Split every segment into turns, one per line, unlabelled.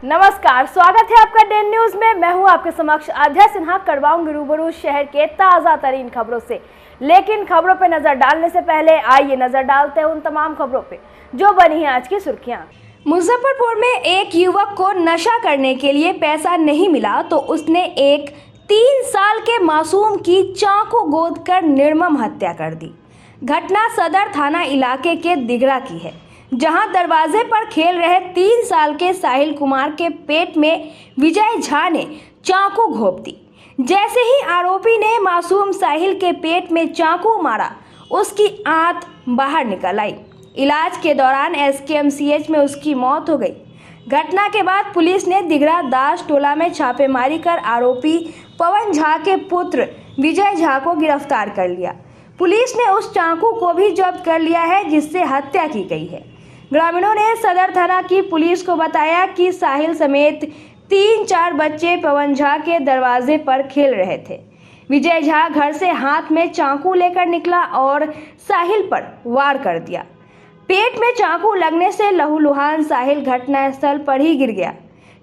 नमस्कार, स्वागत है आपका डेन न्यूज में। मैं हूं आपके समक्ष आध्या सिन्हा। करवाऊंगी रूबरू शहर के ताजा तरीन खबरों से। लेकिन खबरों पे नजर डालने से पहले आइए नजर डालते हैं उन तमाम खबरों पे जो बनी है आज की सुर्खियां। मुजफ्फरपुर में एक युवक को नशा करने के लिए पैसा नहीं मिला तो उसने एक 3 साल के मासूम की चाकू गोद कर निर्मम हत्या कर दी। घटना सदर थाना इलाके के दिघरा की है, जहां दरवाजे पर खेल रहे 3 साल के साहिल कुमार के पेट में विजय झा ने चाकू घोंप दी। जैसे ही आरोपी ने मासूम साहिल के पेट में चाकू मारा, उसकी आंत बाहर निकल आई। इलाज के दौरान SKMCH में उसकी मौत हो गई। घटना के बाद पुलिस ने दिघरा दास टोला में छापेमारी कर आरोपी पवन झा के पुत्र विजय झा को गिरफ्तार कर लिया। पुलिस ने उस चाकू को भी जब्त कर लिया है जिससे हत्या की गई है। ग्रामीणों ने सदर थाना की पुलिस को बताया कि साहिल समेत 3-4 बच्चे पवन झा के दरवाजे पर खेल रहे थे। विजय झा घर से हाथ में चाकू लेकर निकला और साहिल पर वार कर दिया। पेट में चाकू लगने से लहूलुहान साहिल घटनास्थल पर ही गिर गया।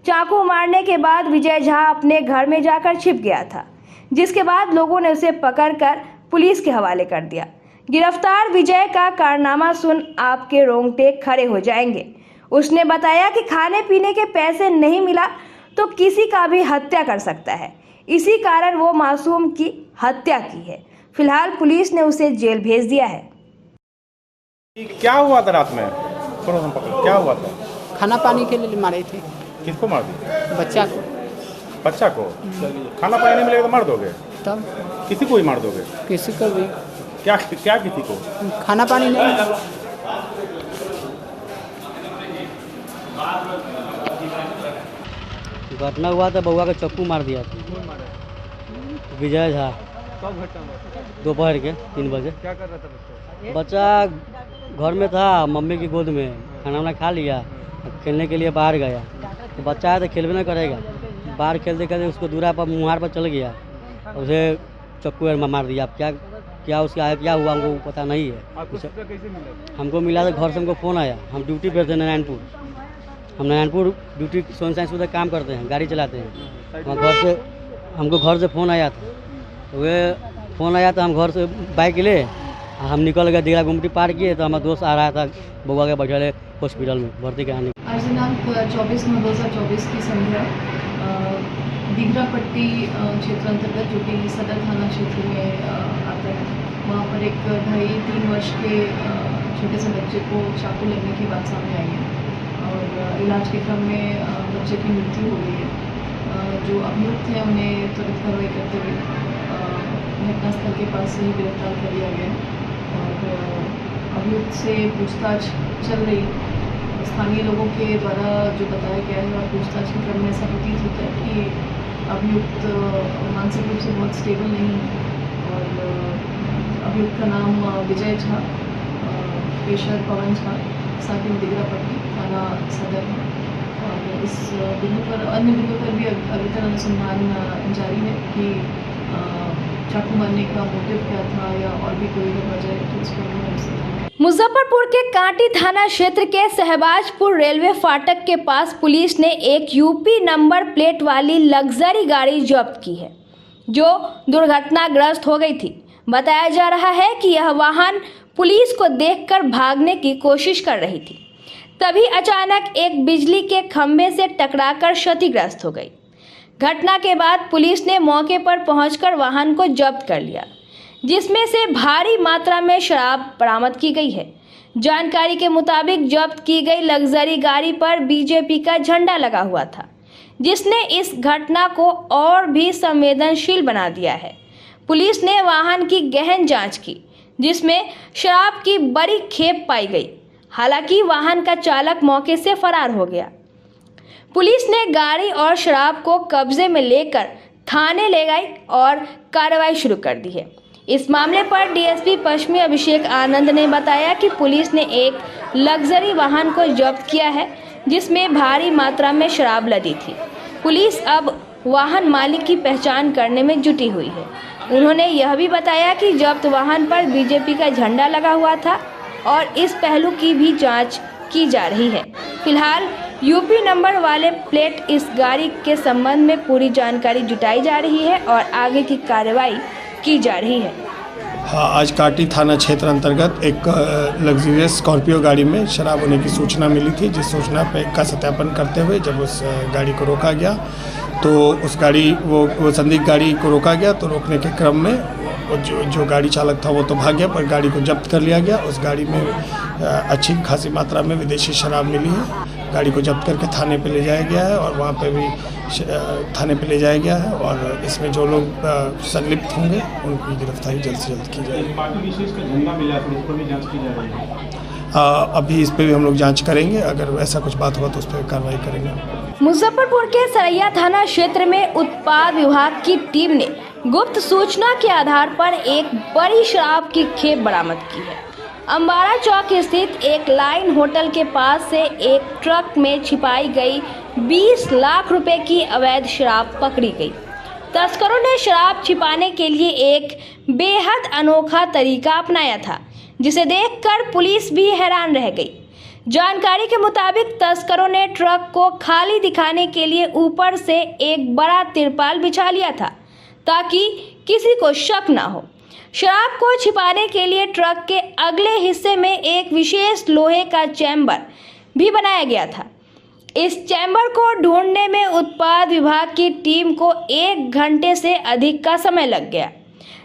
चाकू मारने के बाद विजय झा अपने घर में जाकर छिप गया था, जिसके बाद लोगों ने उसे पकड़कर पुलिस के हवाले कर दिया। गिरफ्तार विजय का कारनामा सुन आपके रोंगटे खड़े हो जाएंगे। उसने बताया कि खाने पीने के पैसे नहीं मिला तो किसी का भी हत्या कर सकता है, इसी कारण वो मासूम की हत्या की है। फिलहाल पुलिस ने उसे जेल भेज दिया है।
क्या हुआ था रात में? क्या हुआ था?
खाना पानी के लिए मारे थे।
किसको मार दी?
बच्चा को।
बच्चा को? खाना पानी नहीं मिलेगा तो मार दोगे?
तब
किसी को ही मार दोगे?
किसी को भी।
क्या क्या किसी को?
खाना पानी नहीं।
घटना हुआ था, बउआ का चक्कू मार दिया था विजय झा। दोपहर के 3 बजे।
क्या कर रहा था
बच्चा घर में था, मम्मी की गोद में खाना वाना खा लिया, खेलने के लिए बाहर गया। तो बच्चा है तो खेलवे ना करेगा, बाहर खेलते खेलते उसको दूरा पर मुहार पर चल गया, उसे चक्कू मार दिया। अब क्या उसका आया, क्या हुआ हमको पता नहीं है।
आपको सूचना कैसे मिला?
हमको मिला तो घर से हमको फ़ोन आया। हम ड्यूटी पे थे नारायणपुर। हम नारायणपुर ड्यूटी सोन साइंस उधर काम करते हैं, गाड़ी चलाते हैं। वहाँ घर से हमको घर से फ़ोन आया था, तो वे फ़ोन आया तो हम घर से बाइक ले हम निकल गए। दिघरा गुमटी पार किए तो हमारा दोस्त आ रहा था बउआ के बैठे हॉस्पिटल में भर्ती कराने।
आज दिनांक 24/9/2024 की संध्या दिघरा पट्टी क्षेत्र अंतर्गत, जो कि सदर थाना क्षेत्र में आता है, वहाँ पर एक 2.5-3 वर्ष के छोटे से बच्चे को चाकू लगने की बात सामने आई है और इलाज के क्रम में बच्चे की मृत्यु हो गई है। जो अभियुक्त हैं उन्हें त्वरित कार्रवाई करते हुए घटनास्थल के पास से ही गिरफ्तार कर लिया गया और अभियुक्त से पूछताछ चल रही। स्थानीय लोगों के द्वारा जो बताया गया है और पूछताछ के क्रम में ऐसा प्रतीत होता है कि अभियुक्त मानसिक रूप से बहुत स्टेबल नहीं है और अभियुक्त का नाम विजय झा, पेशर पवन झा, साकिब दिघरा पट्टी, थाना सदर है। और इस बिंदु पर अन्य बिंदु पर भी अभी तक अनुसंधान जारी है कि चाकू मारने का मोटिव क्या था या और भी कोई वजह तो इस पर।
मुजफ्फरपुर के कांटी थाना क्षेत्र के सहबाजपुर रेलवे फाटक के पास पुलिस ने एक UP नंबर प्लेट वाली लग्जरी गाड़ी जब्त की है, जो दुर्घटनाग्रस्त हो गई थी। बताया जा रहा है कि यह वाहन पुलिस को देखकर भागने की कोशिश कर रही थी, तभी अचानक एक बिजली के खंभे से टकराकर क्षतिग्रस्त हो गई। घटना के बाद पुलिस ने मौके पर पहुंचकर वाहन को जब्त कर लिया, जिसमें से भारी मात्रा में शराब बरामद की गई है। जानकारी के मुताबिक जब्त की गई लग्जरी गाड़ी पर BJP का झंडा लगा हुआ था, जिसने इस घटना को और भी संवेदनशील बना दिया है। पुलिस ने वाहन की गहन जांच की, जिसमें शराब की बड़ी खेप पाई गई। हालांकि वाहन का चालक मौके से फरार हो गया। पुलिस ने गाड़ी और शराब को कब्जे में लेकर थाने ले गई और कार्रवाई शुरू कर दी है। इस मामले पर DSP पश्चिमी अभिषेक आनंद ने बताया कि पुलिस ने एक लग्जरी वाहन को जब्त किया है, जिसमें भारी मात्रा में शराब लदी थी। पुलिस अब वाहन मालिक की पहचान करने में जुटी हुई है। उन्होंने यह भी बताया कि जब्त वाहन पर BJP का झंडा लगा हुआ था और इस पहलू की भी जांच की जा रही है। फिलहाल यूपी नंबर वाले प्लेट इस गाड़ी के संबंध में पूरी जानकारी जुटाई जा रही है और आगे की कार्रवाई की जा रही है।
हाँ, आज काटी थाना क्षेत्र अंतर्गत एक लग्जरियस स्कॉर्पियो गाड़ी में शराब होने की सूचना मिली थी, जिस सूचना का सत्यापन करते हुए जब उस गाड़ी को रोका गया तो उस गाड़ी वो संदिग्ध गाड़ी को रोका गया, तो रोकने के क्रम में जो गाड़ी चालक था वो तो भाग गया, पर गाड़ी को जब्त कर लिया गया। उस गाड़ी में अच्छी खासी मात्रा में विदेशी शराब मिली है। गाड़ी को जब्त करके थाने पे ले जाया गया है और वहाँ पे भी थाने पे ले जाया गया है और इसमें जो लोग संलिप्त होंगे उनकी गिरफ्तारी जल्द से जल्द की जाएगी।
पार्टी विशेष का झंडा मिला है, उस पर भी जांच की जा रही है।
अभी इस पे भी हम लोग जांच करेंगे, अगर ऐसा कुछ बात हुआ तो उस पर कार्रवाई करेंगे।
मुजफ्फरपुर के सरैया थाना क्षेत्र में उत्पाद विभाग की टीम ने गुप्त सूचना के आधार पर एक बड़ी शराब की खेप बरामद की है। अंबारा चौक स्थित एक लाइन होटल के पास से एक ट्रक में छिपाई गई 20 लाख रुपए की अवैध शराब पकड़ी गई। तस्करों ने शराब छिपाने के लिए एक बेहद अनोखा तरीका अपनाया था, जिसे देखकर पुलिस भी हैरान रह गई। जानकारी के मुताबिक तस्करों ने ट्रक को खाली दिखाने के लिए ऊपर से एक बड़ा तिरपाल बिछा लिया था ताकि किसी को शक ना हो। शराब को छिपाने के लिए ट्रक के अगले हिस्से में एक विशेष लोहे का चैम्बर भी बनाया गया था। इस चैम्बर को ढूंढने में उत्पाद विभाग की टीम को 1 घंटे से अधिक का समय लग गया।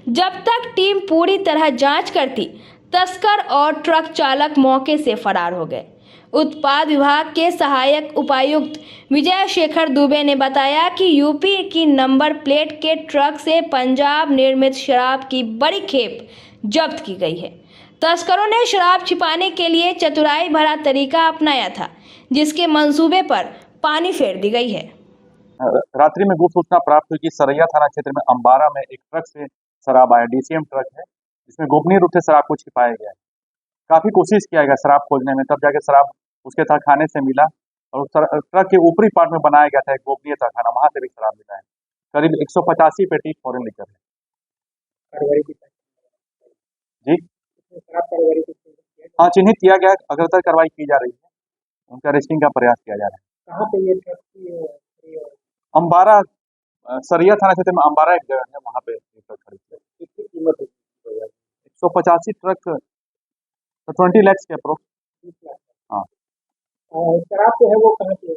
जब तक टीम पूरी तरह जांच करती, तस्कर और ट्रक चालक मौके से फरार हो गए। उत्पाद विभाग के सहायक उपायुक्त विजय शेखर दुबे ने बताया कि यूपी की नंबर प्लेट के ट्रक से पंजाब निर्मित शराब की बड़ी खेप जब्त की गई है। तस्करों ने शराब छिपाने के लिए चतुराई भरा तरीका अपनाया था, जिसके मंसूबे पर पानी फेर दी गई है।
रात्रि में गुप्त सूचना प्राप्त हुई कि सरैया थाना क्षेत्र में अंबारा में एक ट्रक से शराब आया। डीसीएम ट्रक है, जिसमें गोपनीय रूप से शराब को छिपाया गया है। काफी कोशिश किया गया शराब खोजने में, तब जाके शराब उसके तहखाने से मिला और ट्रक के ऊपरी पार्ट में बनाया गया था एक गोपनीय तहखाना, वहां से भी शराब मिला है। करीब 185 पेटी फॉरेन लीकर है। जी हाँ, चिन्हित किया गया, अग्रतर कार्रवाई की जा रही है, उनका अरेस्टिंग का प्रयास किया जा रहा है।
कहाँ पे ये ट्रक
अंबारा सरैया थाना क्षेत्र में अंबारा एक जगह है, वहाँ पे ट्रक खरीद है।
कितनी कीमत है?
185 ट्रक 20 लाख के अप्रोक्स। हाँ,
शराब जो है वो कहाँ से है?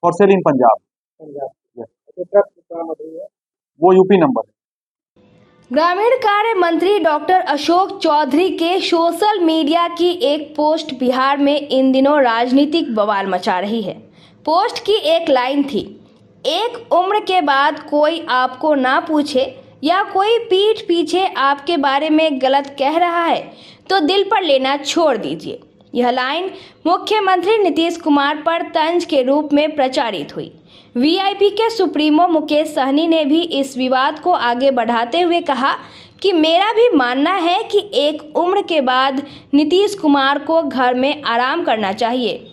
फॉर सेल इन पंजाब।
जो ट्रक बरामद हुई है
वो यूपी नंबर है।
ग्रामीण कार्य मंत्री डॉक्टर अशोक चौधरी के सोशल मीडिया की एक पोस्ट बिहार में इन दिनों राजनीतिक बवाल मचा रही है। पोस्ट की एक लाइन थी, एक उम्र के बाद कोई आपको ना पूछे या कोई पीठ पीछे आपके बारे में गलत कह रहा है तो दिल पर लेना छोड़ दीजिए। यह लाइन मुख्यमंत्री नीतीश कुमार पर तंज के रूप में प्रचारित हुई। वीआईपी के सुप्रीमो मुकेश सहनी ने भी इस विवाद को आगे बढ़ाते हुए कहा कि मेरा भी मानना है कि एक उम्र के बाद नीतीश कुमार को घर में आराम करना चाहिए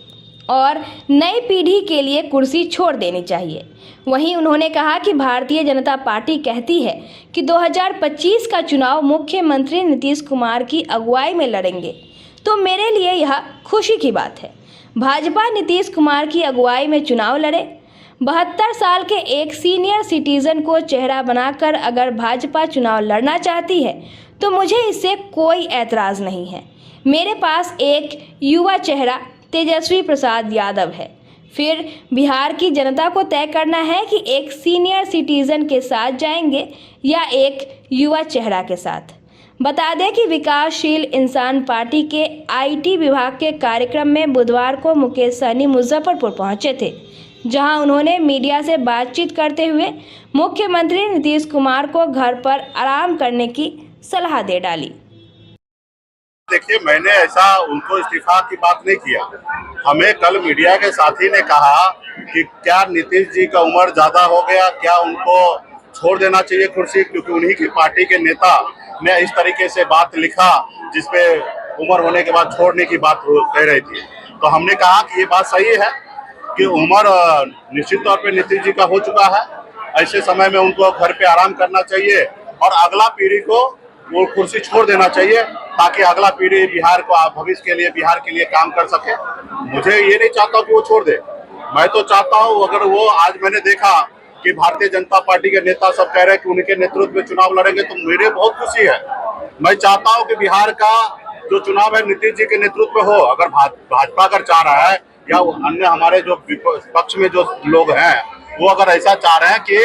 और नई पीढ़ी के लिए कुर्सी छोड़ देनी चाहिए। वहीं उन्होंने कहा कि भारतीय जनता पार्टी कहती है कि 2025 का चुनाव मुख्यमंत्री नीतीश कुमार की अगुवाई में लड़ेंगे, तो मेरे लिए यह खुशी की बात है। भाजपा नीतीश कुमार की अगुवाई में चुनाव लड़े। 72 साल के एक सीनियर सिटीजन को चेहरा बनाकर अगर भाजपा चुनाव लड़ना चाहती है तो मुझे इससे कोई ऐतराज़ नहीं है। मेरे पास एक युवा चेहरा तेजस्वी प्रसाद यादव है। फिर बिहार की जनता को तय करना है कि एक सीनियर सिटीजन के साथ जाएंगे या एक युवा चेहरा के साथ। बता दें कि विकासशील इंसान पार्टी के आईटी विभाग के कार्यक्रम में बुधवार को मुकेश सहनी मुजफ्फरपुर पहुंचे थे, जहां उन्होंने मीडिया से बातचीत करते हुए मुख्यमंत्री नीतीश कुमार को घर पर आराम करने की सलाह दे डाली।
देखिए, मैंने ऐसा उनको इस्तीफा की बात नहीं किया। हमें कल मीडिया के साथी ने कहा कि क्या नीतीश जी का उम्र ज्यादा हो गया, क्या उनको छोड़ देना चाहिए कुर्सी, क्योंकि उन्हीं की पार्टी के नेता ने इस तरीके से बात लिखा जिसपे उम्र होने के बाद छोड़ने की बात कह रही थी। तो हमने कहा कि ये बात सही है कि उम्र निश्चित तौर पे नीतीश जी का हो चुका है। ऐसे समय में उनको घर पे आराम करना चाहिए और अगला पीढ़ी को वो कुर्सी छोड़ देना चाहिए, ताकि अगला पीढ़ी बिहार को भविष्य के लिए बिहार के लिए काम कर सके। मुझे ये नहीं चाहता कि वो छोड़ दे, मैं तो चाहता हूँ अगर वो आज मैंने देखा कि भारतीय जनता पार्टी के नेता सब कह रहे हैं कि उनके नेतृत्व में चुनाव लड़ेंगे तो मेरे बहुत खुशी है। मैं चाहता हूँ कि बिहार का जो चुनाव है नीतीश जी के नेतृत्व में हो। अगर भाजपा अगर चाह रहा है या अन्य हमारे जो पक्ष में जो लोग हैं वो अगर ऐसा चाह रहे हैं कि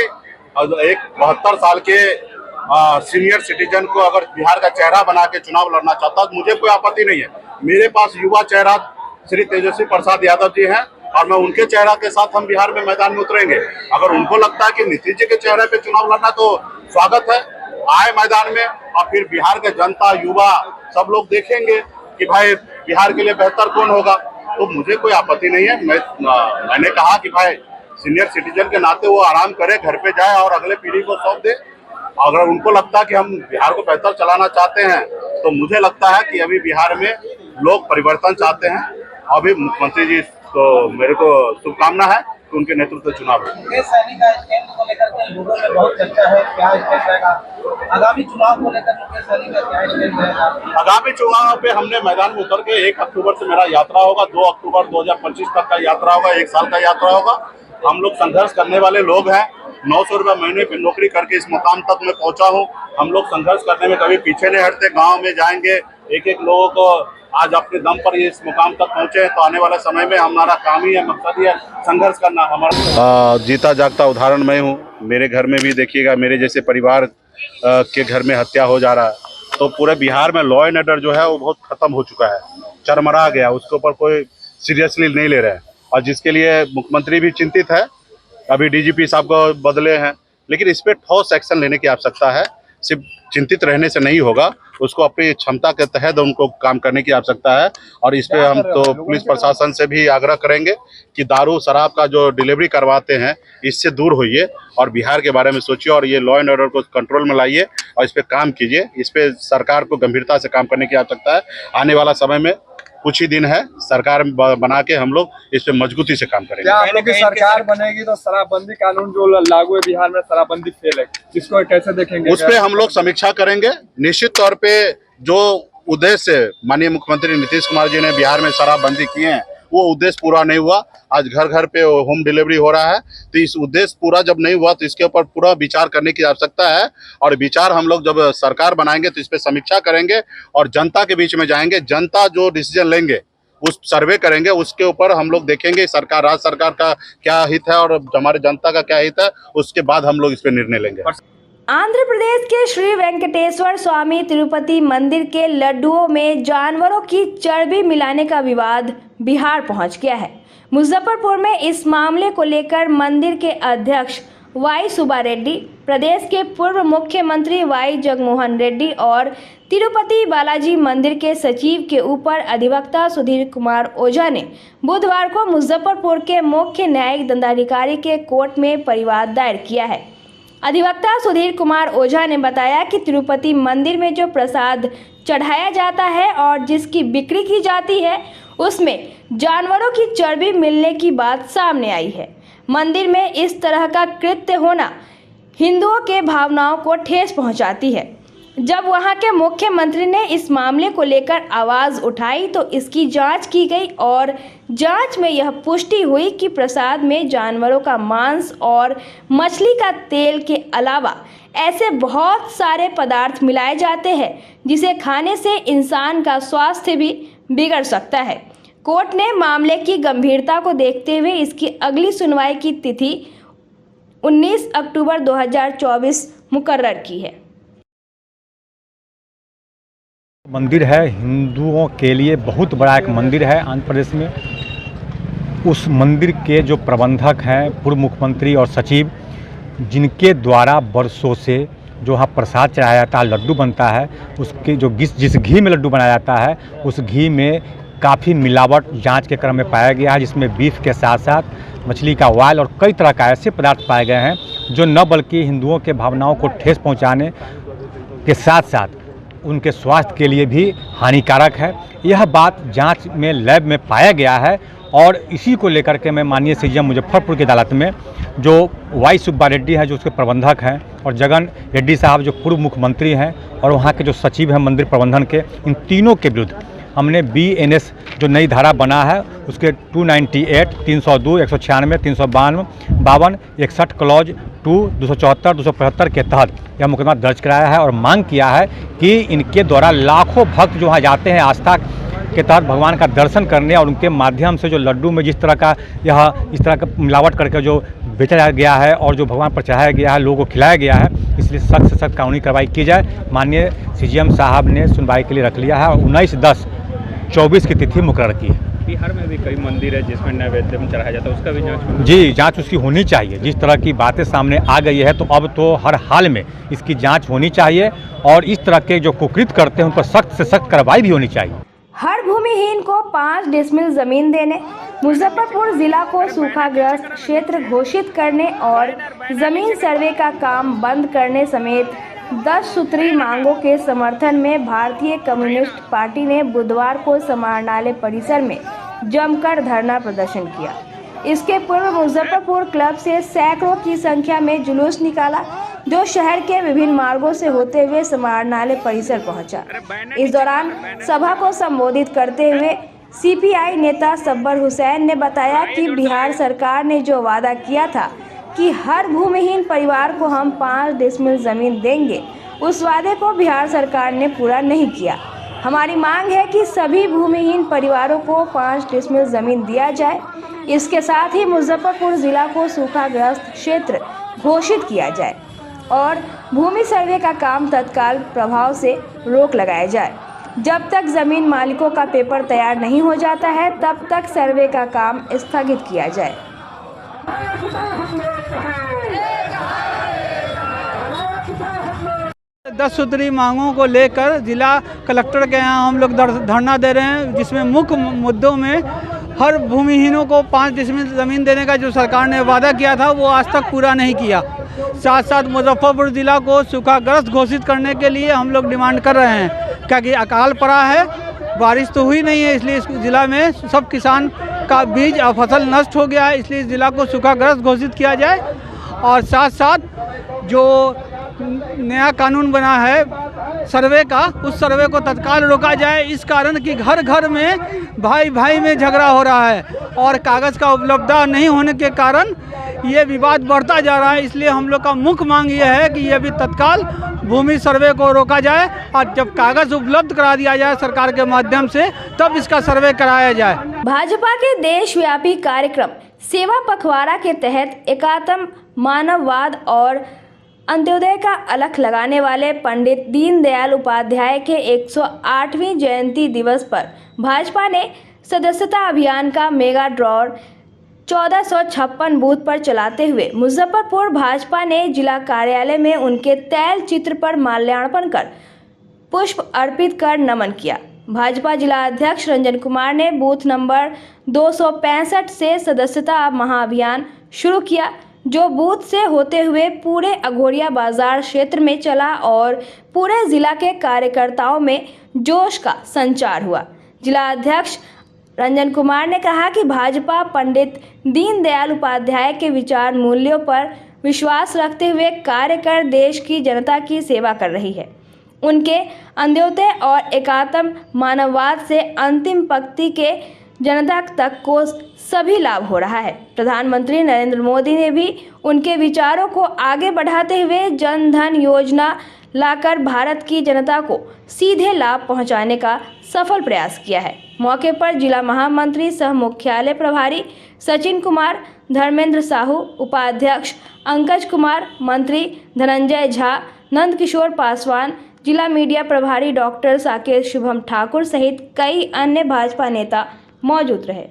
एक 72 साल के सीनियर सिटीजन को अगर बिहार का चेहरा बना के चुनाव लड़ना चाहता है तो मुझे कोई आपत्ति नहीं है। मेरे पास युवा चेहरा श्री तेजस्वी प्रसाद यादव जी हैं और मैं उनके चेहरा के साथ हम बिहार में मैदान में उतरेंगे। अगर उनको लगता है कि नीतीश जी के चेहरे पे चुनाव लड़ना तो स्वागत है, आए मैदान में और फिर बिहार के जनता युवा सब लोग देखेंगे कि भाई बिहार के लिए बेहतर कौन होगा। तो मुझे कोई आपत्ति नहीं है। मैंने कहा कि भाई सीनियर सिटीजन के नाते वो आराम करे, घर पे जाए और अगले पीढ़ी को सौंप दे। अगर उनको लगता है कि हम बिहार को बेहतर चलाना चाहते हैं तो मुझे लगता है कि अभी बिहार में लोग परिवर्तन चाहते हैं। अभी मुख्यमंत्री जी तो मेरे को शुभकामना है कि उनके नेतृत्व में चुनाव हो।
सैनिक का स्टैंड को लेकर के लोगों में बहुत चर्चा है, क्या स्टैंड रहेगा आगामी चुनाव को लेकर? मुकेश सहनी का क्या स्टैंड रहेगा?
आगामी चुनाव पे हमने मैदान में उतर के 1 अक्टूबर से मेरा यात्रा होगा, 2 अक्टूबर 2025 तक का यात्रा होगा, 1 साल का यात्रा होगा। हम लोग संघर्ष करने वाले लोग हैं। 900 रुपये महीने पे नौकरी करके इस मुकाम तक मैं पहुंचा हूं। हम लोग संघर्ष करने में कभी पीछे नहीं हटते। गांव में जाएंगे, एक एक लोगों को आज अपने दम पर इस मुकाम तक पहुंचे हैं तो आने वाले समय में हमारा काम ही है, मकसद ही है संघर्ष करना हमारा। जीता जागता उदाहरण मैं हूँ। मेरे घर में भी देखिएगा, मेरे जैसे परिवार के घर में हत्या हो जा रहा है। तो पूरे बिहार में लॉ एंड ऑर्डर जो है वो बहुत खत्म हो चुका है, चरमरा गया। उसके ऊपर कोई सीरियसली नहीं ले रहे हैं और जिसके लिए मुख्यमंत्री भी चिंतित है। अभी डीजीपी साहब को बदले हैं, लेकिन इस पर ठोस एक्शन लेने की आवश्यकता है। सिर्फ चिंतित रहने से नहीं होगा, उसको अपनी क्षमता के तहत उनको काम करने की आवश्यकता है। और इस पे हम तो पुलिस प्रशासन से भी आग्रह करेंगे कि दारू शराब का जो डिलीवरी करवाते हैं इससे दूर होइए और बिहार के बारे में सोचिए और ये लॉ एंड ऑर्डर को कंट्रोल में लाइए और इस पे काम कीजिए। इस पे सरकार को गंभीरता से काम करने की आवश्यकता है। आने वाला समय में कुछ ही दिन है, सरकार बना के हम लोग इस पे मजबूती से काम करेंगे।
क्या आप लोग की सरकार बनेगी तो शराबबंदी कानून जो लागू है बिहार में, शराबबंदी फेल है, इसको कैसे देखेंगे?
उस पे हम लोग समीक्षा करेंगे। निश्चित तौर पे जो उद्देश्य माननीय मुख्यमंत्री नीतीश कुमार जी ने बिहार में शराबबंदी किए हैं वो उद्देश्य पूरा नहीं हुआ। आज घर घर पे होम डिलीवरी हो रहा है, तो इस उद्देश्य पूरा जब नहीं हुआ तो इसके ऊपर पूरा विचार करने की आवश्यकता है। और विचार हम लोग जब सरकार बनाएंगे तो इस पे समीक्षा करेंगे और जनता के बीच में जाएंगे। जनता जो डिसीजन लेंगे उस सर्वे करेंगे, उसके ऊपर हम लोग देखेंगे सरकार, राज्य सरकार का क्या हित है और हमारे जनता का क्या हित है, उसके बाद हम लोग इस पे निर्णय लेंगे।
आंध्र प्रदेश के श्री वेंकटेश्वर स्वामी तिरुपति मंदिर के लड्डुओं में जानवरों की चर्बी मिलाने का विवाद बिहार पहुंच गया है। मुजफ्फरपुर में इस मामले को लेकर मंदिर के अध्यक्ष वाई सुब्बा रेड्डी, प्रदेश के पूर्व मुख्यमंत्री वाई जगनमोहन रेड्डी और तिरुपति बालाजी मंदिर के सचिव के ऊपर अधिवक्ता सुधीर कुमार ओझा ने बुधवार को मुजफ्फरपुर के मुख्य न्यायिक दंडाधिकारी के कोर्ट में परिवाद दायर किया है। अधिवक्ता सुधीर कुमार ओझा ने बताया कि तिरुपति मंदिर में जो प्रसाद चढ़ाया जाता है और जिसकी बिक्री की जाती है उसमें जानवरों की चर्बी मिलने की बात सामने आई है। मंदिर में इस तरह का कृत्य होना हिंदुओं के भावनाओं को ठेस पहुंचाती है। जब वहां के मुख्यमंत्री ने इस मामले को लेकर आवाज़ उठाई तो इसकी जांच की गई और जांच में यह पुष्टि हुई कि प्रसाद में जानवरों का मांस और मछली का तेल के अलावा ऐसे बहुत सारे पदार्थ मिलाए जाते हैं जिसे खाने से इंसान का स्वास्थ्य भी बिगड़ सकता है। कोर्ट ने मामले की गंभीरता को देखते हुए इसकी अगली सुनवाई की तिथि 19 अक्टूबर 2024 मुकर्रर की है।
मंदिर है, हिंदुओं के लिए बहुत बड़ा एक मंदिर है आंध्र प्रदेश में। उस मंदिर के जो प्रबंधक हैं, पूर्व मुख्यमंत्री और सचिव, जिनके द्वारा वर्षों से जो वहाँ प्रसाद चढ़ाया जाता है, लड्डू बनता है, उसके जो जिस घी में लड्डू बनाया जाता है उस घी में काफ़ी मिलावट जांच के क्रम में पाया गया है, जिसमें बीफ के साथ साथ मछली का ऑयल और कई तरह का ऐसे पदार्थ पाए गए हैं जो न बल्कि हिंदुओं के भावनाओं को ठेस पहुँचाने के साथ साथ उनके स्वास्थ्य के लिए भी हानिकारक है। यह बात जांच में लैब में पाया गया है और इसी को लेकर के मैं माननीय सीएम मुजफ्फरपुर की अदालत में जो वाई सुब्बा रेड्डी है जो उसके प्रबंधक हैं और जगन रेड्डी साहब जो पूर्व मुख्यमंत्री हैं और वहाँ के जो सचिव हैं मंदिर प्रबंधन के, इन तीनों के विरुद्ध हमने BNS जो नई धारा बना है उसके 298, 302, 196, 352, 52, 61 क्लॉज 2, 274, 275 के तहत यह मुकदमा दर्ज कराया है और मांग किया है कि इनके द्वारा लाखों भक्त जो वहाँ जाते हैं आस्था के तहत भगवान का दर्शन करने और उनके माध्यम से जो लड्डू में जिस तरह का इस तरह का मिलावट करके जो बेचा गया है और जो भगवान पर चढ़ाया गया है, लोगों को खिलाया गया है, इसलिए सख्त से सख्त कानूनी कार्रवाई की जाए। माननीय सीजीएम साहब ने सुनवाई के लिए रख लिया है और 19/10/24 की तिथि मुकर्रर की है।
बिहार में भी कई मंदिर है जिसमें नैवेद्य में चढ़ाया जाता है, उसका भी जांच
जी, जांच उसकी होनी चाहिए। जिस तरह की बातें सामने आ गई है तो अब तो हर हाल में इसकी जांच होनी चाहिए और इस तरह के जो कुकृत करते हैं उन पर सख्त से सख्त कार्रवाई भी होनी चाहिए।
हर भूमिहीन को 5 डिसमिल जमीन देने, मुजफ्फरपुर जिला को सूखाग्रस्त क्षेत्र घोषित करने और जमीन सर्वे का काम बंद करने समेत 10 सूत्री मांगों के समर्थन में भारतीय कम्युनिस्ट पार्टी ने बुधवार को समाहरणालय परिसर में जमकर धरना प्रदर्शन किया। इसके पूर्व मुजफ्फरपुर क्लब से सैकड़ों की संख्या में जुलूस निकाला, जो शहर के विभिन्न मार्गों से होते हुए समाहरणालय परिसर पहुंचा। इस दौरान सभा को संबोधित करते हुए सीपीआई नेता सब्बर हुसैन ने बताया कि बिहार सरकार ने जो वादा किया था कि हर भूमिहीन परिवार को हम 5 डिसमिल जमीन देंगे, उस वादे को बिहार सरकार ने पूरा नहीं किया। हमारी मांग है कि सभी भूमिहीन परिवारों को 5 डिसमिल जमीन दिया जाए। इसके साथ ही मुजफ्फरपुर जिला को सूखाग्रस्त क्षेत्र घोषित किया जाए और भूमि सर्वे का काम तत्काल प्रभाव से रोक लगाया जाए। जब तक जमीन मालिकों का पेपर तैयार नहीं हो जाता है, तब तक सर्वे का काम स्थगित किया जाए।
10 सूत्री मांगों को लेकर जिला कलेक्टर के यहाँ हम लोग धरना दे रहे हैं, जिसमें मुख्य मुद्दों में हर भूमिहीनों को 5 डिसमिल ज़मीन देने का जो सरकार ने वादा किया था वो आज तक पूरा नहीं किया। साथ साथ मुजफ्फरपुर ज़िला को सूखाग्रस्त घोषित करने के लिए हम लोग डिमांड कर रहे हैं, क्योंकि अकाल पड़ा है, बारिश तो हुई नहीं है, इसलिए इस ज़िला में सब किसान का बीज और फसल नष्ट हो गया है, इसलिए इस ज़िला को सूखाग्रस्त घोषित किया जाए। और साथ साथ जो नया कानून बना है सर्वे का, उस सर्वे को तत्काल रोका जाए, इस कारण कि घर घर में भाई भाई में झगड़ा हो रहा है और कागज़ का उपलब्धता नहीं होने के कारण ये विवाद बढ़ता जा रहा है। इसलिए हम लोग का मुख्य मांग ये है कि ये भी तत्काल भूमि सर्वे को रोका जाए और जब कागज़ उपलब्ध करा दिया जाए सरकार के माध्यम से, तब इसका सर्वे कराया जाए।
भाजपा के देशव्यापी कार्यक्रम सेवा पखवाड़ा के तहत एकात्म मानववाद और अंत्योदय का अलख लगाने वाले पंडित दीनदयाल उपाध्याय के 108वीं जयंती दिवस पर भाजपा ने सदस्यता अभियान का मेगा ड्रॉ 1456 बूथ पर चलाते हुए मुजफ्फरपुर भाजपा ने जिला कार्यालय में उनके तैल चित्र पर माल्यार्पण कर पुष्प अर्पित कर नमन किया। भाजपा जिला अध्यक्ष रंजन कुमार ने बूथ नंबर 265 से सदस्यता महाअभियान शुरू किया, जो बूथ से होते हुए पूरे अघोरिया बाजार क्षेत्र में चला और पूरे जिला के कार्यकर्ताओं में जोश का संचार हुआ। जिला अध्यक्ष रंजन कुमार ने कहा कि भाजपा पंडित दीनदयाल उपाध्याय के विचार मूल्यों पर विश्वास रखते हुए कार्य कर देश की जनता की सेवा कर रही है। उनके अंत्योदय और एकात्म मानववाद से अंतिम पंक्ति के जनता तक को सभी लाभ हो रहा है। प्रधानमंत्री नरेंद्र मोदी ने भी उनके विचारों को आगे बढ़ाते हुए जन धन योजना लाकर भारत की जनता को सीधे लाभ पहुंचाने का सफल प्रयास किया है। मौके पर जिला महामंत्री सह मुख्यालय प्रभारी सचिन कुमार, धर्मेंद्र साहू, उपाध्यक्ष अंकज कुमार, मंत्री धनंजय झा, नंदकिशोर पासवान, जिला मीडिया प्रभारी डॉक्टर साकेत शुभम ठाकुर सहित कई अन्य भाजपा नेता मौजूद रहे।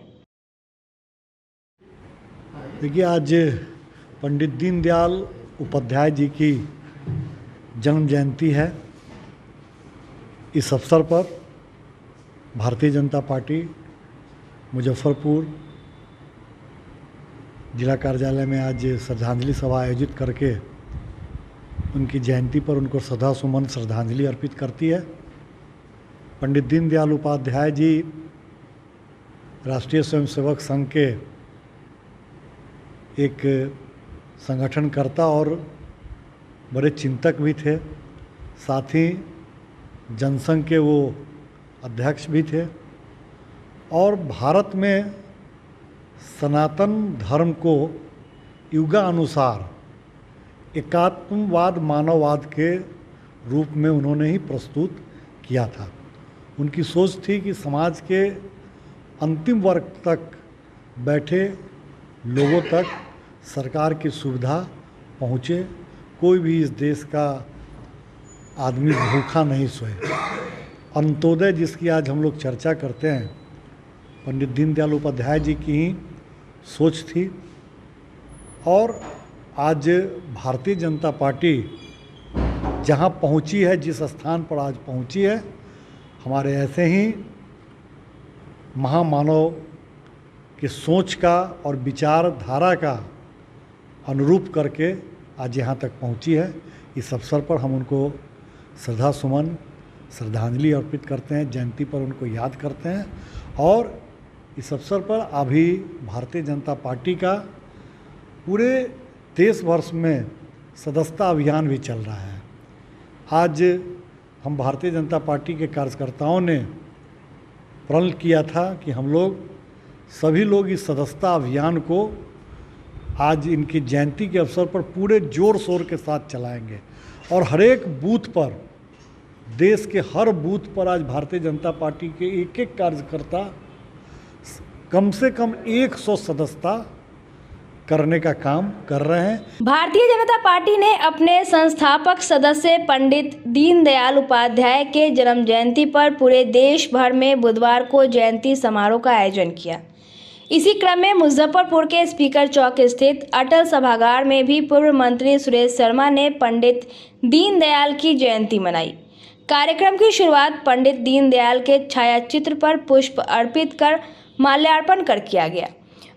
देखिए, आज पंडित दीनदयाल उपाध्याय जी की जन्म जयंती है। इस अवसर पर भारतीय जनता पार्टी मुजफ्फरपुर जिला कार्यालय में आज श्रद्धांजलि सभा आयोजित करके उनकी जयंती पर उनको श्रद्धासुमन श्रद्धांजलि अर्पित करती है। पंडित दीनदयाल उपाध्याय जी राष्ट्रीय स्वयंसेवक संघ के एक संगठनकर्ता और बड़े चिंतक भी थे, साथ ही जनसंघ के वो अध्यक्ष भी थे और भारत में सनातन धर्म को युगानुसार एकात्मवाद मानववाद के रूप में उन्होंने ही प्रस्तुत किया था। उनकी सोच थी कि समाज के अंतिम वर्ग तक बैठे लोगों तक सरकार की सुविधा पहुँचे, कोई भी इस देश का आदमी भूखा नहीं सोए। अंत्योदय जिसकी आज हम लोग चर्चा करते हैं, पंडित दीनदयाल उपाध्याय जी की ही सोच थी। और आज भारतीय जनता पार्टी जहां पहुंची है, जिस स्थान पर आज पहुंची है, हमारे ऐसे ही महामानव की सोच का और विचारधारा का अनुरूप करके आज यहाँ तक पहुंची है। इस अवसर पर हम उनको श्रद्धा सुमन श्रद्धांजलि अर्पित करते हैं, जयंती पर उनको याद करते हैं। और इस अवसर पर अभी भारतीय जनता पार्टी का पूरे देश वर्ष में सदस्यता अभियान भी चल रहा है। आज हम भारतीय जनता पार्टी के कार्यकर्ताओं ने प्रण किया था कि हम लोग सभी लोग इस सदस्यता अभियान को आज इनकी जयंती के अवसर पर पूरे जोर शोर के साथ चलाएंगे। और हर एक बूथ पर, देश के हर बूथ पर आज भारतीय जनता पार्टी के एक एक कार्यकर्ता कम से कम 100 सदस्यता करने का काम कर रहे हैं।
भारतीय जनता पार्टी ने अपने संस्थापक सदस्य पंडित दीनदयाल उपाध्याय के जन्म जयंती पर पूरे देश भर में बुधवार को जयंती समारोह का आयोजन किया। इसी क्रम में मुजफ्फरपुर के स्पीकर चौक स्थित अटल सभागार में भी पूर्व मंत्री सुरेश शर्मा ने पंडित दीनदयाल की जयंती मनाई। कार्यक्रम की शुरुआत पंडित दीनदयाल के छायाचित्र पर पुष्प अर्पित कर माल्यार्पण कर किया गया।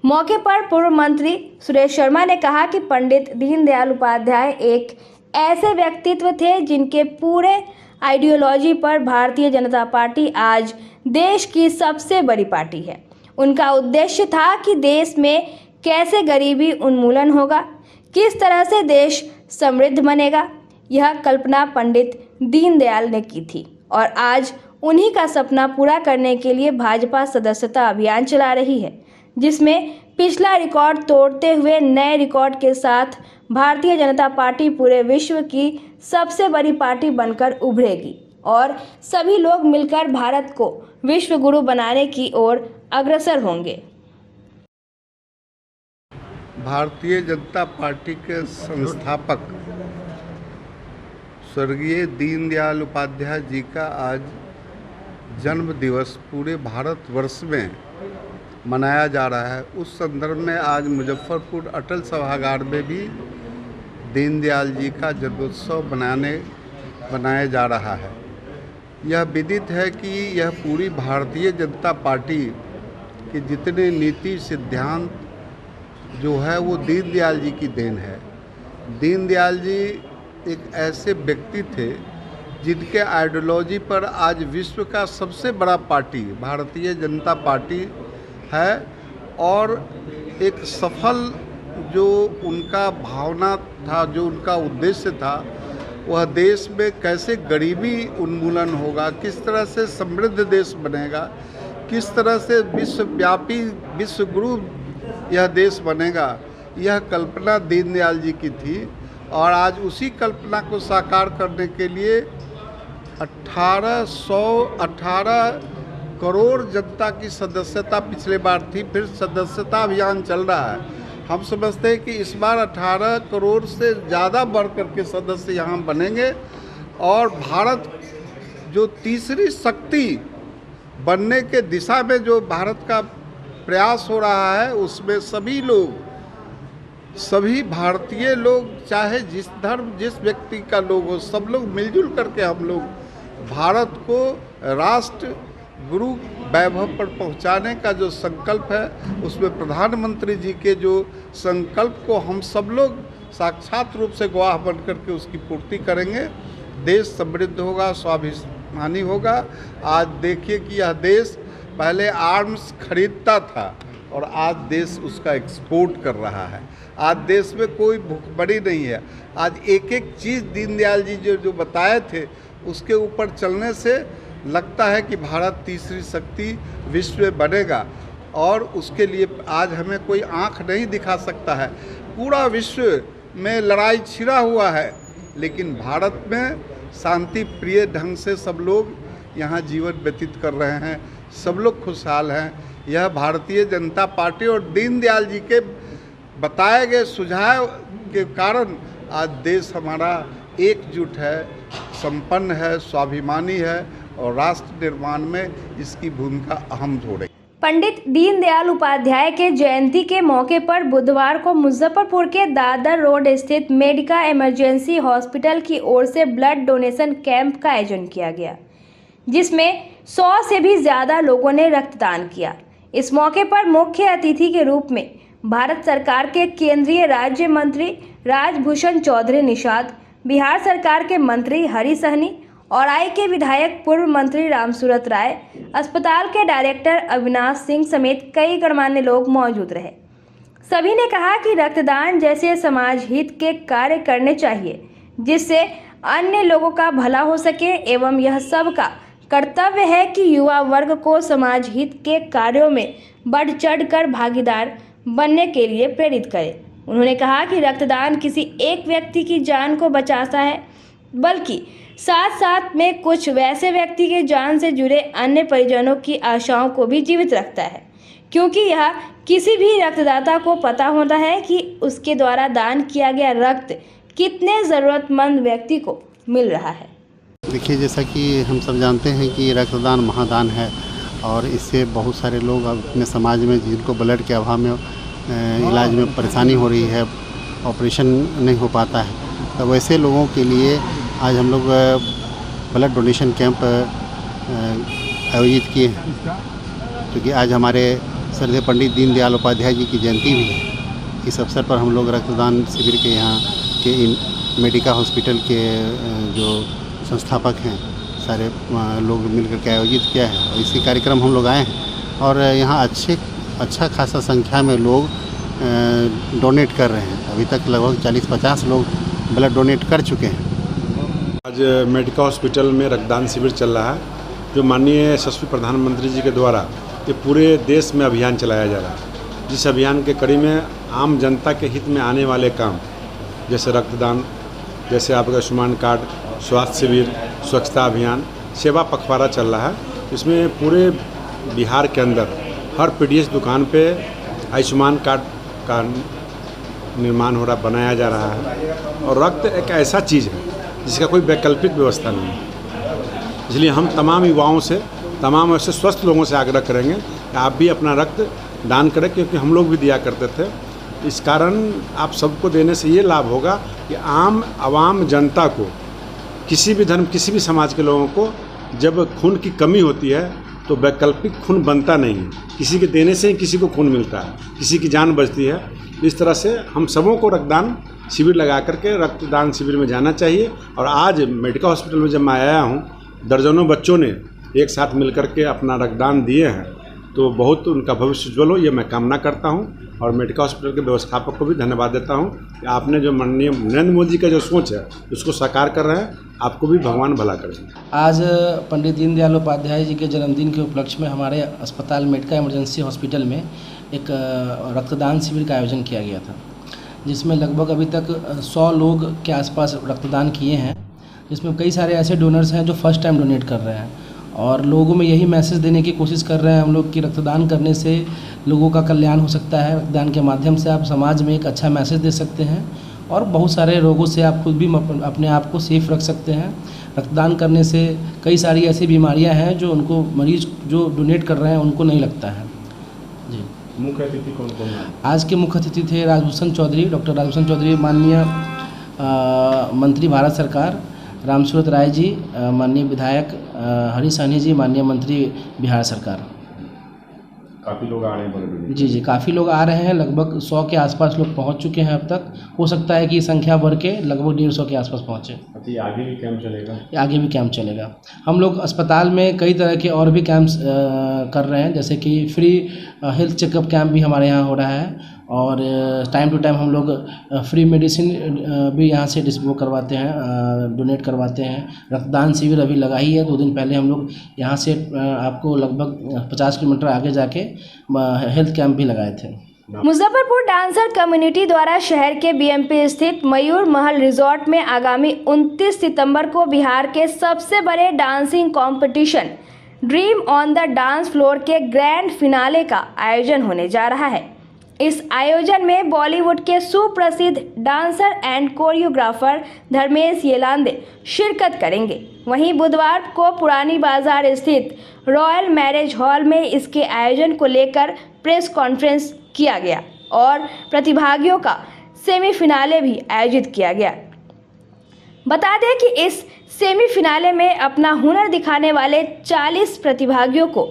मौके पर पूर्व मंत्री सुरेश शर्मा ने कहा कि पंडित दीनदयाल उपाध्याय एक ऐसे व्यक्तित्व थे जिनके पूरे आइडियोलॉजी पर भारतीय जनता पार्टी आज देश की सबसे बड़ी पार्टी है। उनका उद्देश्य था कि देश में कैसे गरीबी उन्मूलन होगा, किस तरह से देश समृद्ध बनेगा, यह कल्पना पंडित दीनदयाल ने की थी। और आज उन्हीं का सपना पूरा करने के लिए भाजपा सदस्यता अभियान चला रही है, जिसमें पिछला रिकॉर्ड तोड़ते हुए नए रिकॉर्ड के साथ भारतीय जनता पार्टी पूरे विश्व की सबसे बड़ी पार्टी बनकर उभरेगी और सभी लोग मिलकर भारत को विश्व गुरु बनाने की ओर अग्रसर होंगे।
भारतीय जनता पार्टी के संस्थापक स्वर्गीय दीनदयाल उपाध्याय जी का आज जन्म दिवस पूरे भारतवर्ष में मनाया जा रहा है। उस संदर्भ में आज मुजफ्फरपुर अटल सभागार में भी दीनदयाल जी का जन्मोत्सव मनाया जा रहा है। यह विदित है कि यह पूरी भारतीय जनता पार्टी के जितने नीति सिद्धांत जो है वो दीनदयाल जी की देन है। दीनदयाल जी एक ऐसे व्यक्ति थे जिनके आइडियोलॉजी पर आज विश्व का सबसे बड़ा पार्टी भारतीय जनता पार्टी है। और एक सफल जो उनका भावना था, जो उनका उद्देश्य था, वह देश में कैसे गरीबी उन्मूलन होगा, किस तरह से समृद्ध देश बनेगा, किस तरह से विश्वव्यापी विश्व गुरु यह देश बनेगा, यह कल्पना दीनदयाल जी की थी। और आज उसी कल्पना को साकार करने के लिए 1818 करोड़ जनता की सदस्यता पिछले बार थी, फिर सदस्यता अभियान चल रहा है। हम समझते हैं कि इस बार 18 करोड़ से ज़्यादा बढ़ करके सदस्य यहाँ बनेंगे और भारत जो तीसरी शक्ति बनने के दिशा में जो भारत का प्रयास हो रहा है, उसमें सभी लोग, सभी भारतीय लोग, चाहे जिस धर्म जिस व्यक्ति का लोग हो, सब लोग मिलजुल करके हम लोग भारत को राष्ट्र गुरु वैभव पर पहुंचाने का जो संकल्प है, उसमें प्रधानमंत्री जी के जो संकल्प को हम सब लोग साक्षात रूप से गवाह बन करके उसकी पूर्ति करेंगे। देश समृद्ध होगा, स्वाभिमानी होगा। आज देखिए कि यह देश पहले आर्म्स खरीदता था और आज देश उसका एक्सपोर्ट कर रहा है। आज देश में कोई भूखमरी नहीं है। आज एक एक चीज़ दीनदयाल जी जो बताए थे, उसके ऊपर चलने से लगता है कि भारत तीसरी शक्ति विश्व में बनेगा और उसके लिए आज हमें कोई आंख नहीं दिखा सकता है। पूरा विश्व में लड़ाई छिड़ा हुआ है, लेकिन भारत में शांति प्रिय ढंग से सब लोग यहाँ जीवन व्यतीत कर रहे हैं, सब लोग खुशहाल हैं। यह भारतीय जनता पार्टी और दीनदयाल जी के बताए गए सुझाव के कारण आज देश हमारा एकजुट है, संपन्न है, स्वाभिमानी है और राष्ट्र निर्माण में इसकी भूमिका अहम हो रही है।
पंडित दीनदयाल उपाध्याय के जयंती के मौके पर बुधवार को मुजफ्फरपुर के दादर रोड स्थित मेडिका इमरजेंसी हॉस्पिटल की ओर से ब्लड डोनेशन कैंप का आयोजन किया गया, जिसमें 100 से भी ज़्यादा लोगों ने रक्तदान किया। इस मौके पर मुख्य अतिथि के रूप में भारत सरकार के केंद्रीय राज्य मंत्री राजभूषण चौधरी निषाद, बिहार सरकार के मंत्री हरि सहनी और आई के विधायक पूर्व मंत्री रामसूरत राय, अस्पताल के डायरेक्टर अविनाश सिंह समेत कई गणमान्य लोग मौजूद रहे। सभी ने कहा कि रक्तदान जैसे समाज हित के कार्य करने चाहिए, जिससे अन्य लोगों का भला हो सके एवं यह सबका कर्तव्य है कि युवा वर्ग को समाज हित के कार्यों में बढ़ चढ़कर भागीदार बनने के लिए प्रेरित करें। उन्होंने कहा कि रक्तदान किसी एक व्यक्ति की जान को बचाता है, बल्कि साथ साथ में कुछ वैसे व्यक्ति के जान से जुड़े अन्य परिजनों की आशाओं को भी जीवित रखता है, क्योंकि यह किसी भी रक्तदाता को पता होता है कि उसके द्वारा दान किया गया रक्त कितने ज़रूरतमंद व्यक्ति को मिल रहा है।
देखिए, जैसा कि हम सब जानते हैं कि रक्तदान महादान है और इससे बहुत सारे लोग अपने समाज में जिनको ब्लड के अभाव में इलाज में परेशानी हो रही है, ऑपरेशन नहीं हो पाता है, तो वैसे लोगों के लिए आज हम लोग ब्लड डोनेशन कैंप आयोजित किए हैं, क्योंकि आज हमारे श्रद्धेय पंडित दीनदयाल उपाध्याय जी की जयंती भी है। इस अवसर पर हम लोग रक्तदान शिविर के यहाँ के मेडिका हॉस्पिटल के जो संस्थापक हैं सारे लोग मिलकर के आयोजित किया है और इसी कार्यक्रम हम लोग आए हैं और यहाँ अच्छा खासा संख्या में लोग डोनेट कर रहे हैं। अभी तक लगभग 40-50 लोग ब्लड डोनेट कर चुके हैं।
आज मेडिका हॉस्पिटल में रक्तदान शिविर चल रहा है, जो माननीय यशस्वी प्रधानमंत्री जी के द्वारा ये पूरे देश में अभियान चलाया जा रहा है, जिस अभियान के कड़ी में आम जनता के हित में आने वाले काम जैसे रक्तदान, जैसे आपका आयुष्मान कार्ड, स्वास्थ्य शिविर, स्वच्छता अभियान, सेवा पखवाड़ा चल रहा है। इसमें पूरे बिहार के अंदर हर पीडीएस दुकान पे आयुष्मान कार्ड का निर्माण हो रहा, बनाया जा रहा है और रक्त एक ऐसा चीज़ है जिसका कोई वैकल्पिक व्यवस्था नहीं है। इसलिए हम तमाम युवाओं से, तमाम ऐसे स्वस्थ लोगों से आग्रह करेंगे कि आप भी अपना रक्त दान करें, क्योंकि हम लोग भी दिया करते थे। इस कारण आप सबको देने से ये लाभ होगा कि आवाम जनता को, किसी भी धर्म, किसी भी समाज के लोगों को जब खून की कमी होती है तो वैकल्पिक खून बनता नहीं है, किसी के देने से ही किसी को खून मिलता है, किसी की जान बचती है। इस तरह से हम सबों को रक्तदान शिविर लगा करके रक्तदान शिविर में जाना चाहिए। और आज मेडिका हॉस्पिटल में जब मैं आया हूँ, दर्जनों बच्चों ने एक साथ मिल करके अपना रक्तदान दिए हैं, तो बहुत उनका भविष्य उज्ज्वल हो, ये मैं कामना करता हूँ। और मेडिका हॉस्पिटल के व्यवस्थापक को भी धन्यवाद देता हूँ कि आपने जो माननीय नरेंद्र मोदी जी का जो सोच है उसको साकार कर रहे हैं। आपको भी भगवान भला करें।
आज पंडित दीनदयाल उपाध्याय जी के जन्मदिन के उपलक्ष्य में हमारे अस्पताल मेडिका इमरजेंसी हॉस्पिटल में एक रक्तदान शिविर का आयोजन किया गया था, जिसमें लगभग अभी तक 100 लोग के आसपास रक्तदान किए हैं, जिसमें कई सारे ऐसे डोनर्स हैं जो फर्स्ट टाइम डोनेट कर रहे हैं और लोगों में यही मैसेज देने की कोशिश कर रहे हैं हम लोग कि रक्तदान करने से लोगों का कल्याण हो सकता है। रक्तदान के माध्यम से आप समाज में एक अच्छा मैसेज दे सकते हैं और बहुत सारे रोगों से आप खुद भी अपने आप को सेफ रख सकते हैं। रक्तदान करने से कई सारी ऐसी बीमारियां हैं जो उनको मरीज जो डोनेट कर रहे हैं उनको नहीं लगता है। जी,
मुख्य अतिथि कौन कौन है?
आज के मुख्य अतिथि थे राजभूषण चौधरी, डॉक्टर राजभूषण चौधरी, माननीय मंत्री भारत सरकार, रामसूरत राय जी, माननीय विधायक हरि सहनी जी, माननीय मंत्री बिहार सरकार।
काफ़ी लोग आ रहे हैं?
जी जी, काफ़ी लोग आ रहे हैं, लगभग 100 के आसपास लोग पहुंच चुके हैं अब तक। हो सकता है कि संख्या बढ़ के लगभग 150 के आसपास पहुंचे।
अच्छा, आगे भी कैंप चलेगा?
आगे भी कैंप चलेगा। हम लोग अस्पताल में कई तरह के और भी कैंप्स कर रहे हैं, जैसे कि फ्री हेल्थ चेकअप कैंप भी हमारे यहाँ हो रहा है और टाइम टू टाइम हम लोग फ्री मेडिसिन भी यहाँ से वो करवाते हैं, डोनेट करवाते हैं। रक्तदान शिविर अभी लगा ही है, 2 दिन पहले हम लोग यहाँ से आपको लगभग 50 किलोमीटर आगे जाके हेल्थ कैंप भी लगाए थे।
मुजफ्फरपुर डांसर कम्युनिटी द्वारा शहर के बीएमपी स्थित मयूर महल रिजॉर्ट में आगामी 29 सितंबर को बिहार के सबसे बड़े dancing competition dream on the dance floor के ग्रैंड फिनाले का आयोजन होने जा रहा है। इस आयोजन में बॉलीवुड के सुप्रसिद्ध डांसर एंड कोरियोग्राफर धर्मेश येलांदे शिरकत करेंगे। वहीं बुधवार को पुरानी बाजार स्थित रॉयल मैरिज हॉल में इसके आयोजन को लेकर प्रेस कॉन्फ्रेंस किया गया और प्रतिभागियों का सेमीफिनाले भी आयोजित किया गया। बता दें कि इस सेमीफिनाले में अपना हुनर दिखाने वाले 40 प्रतिभागियों को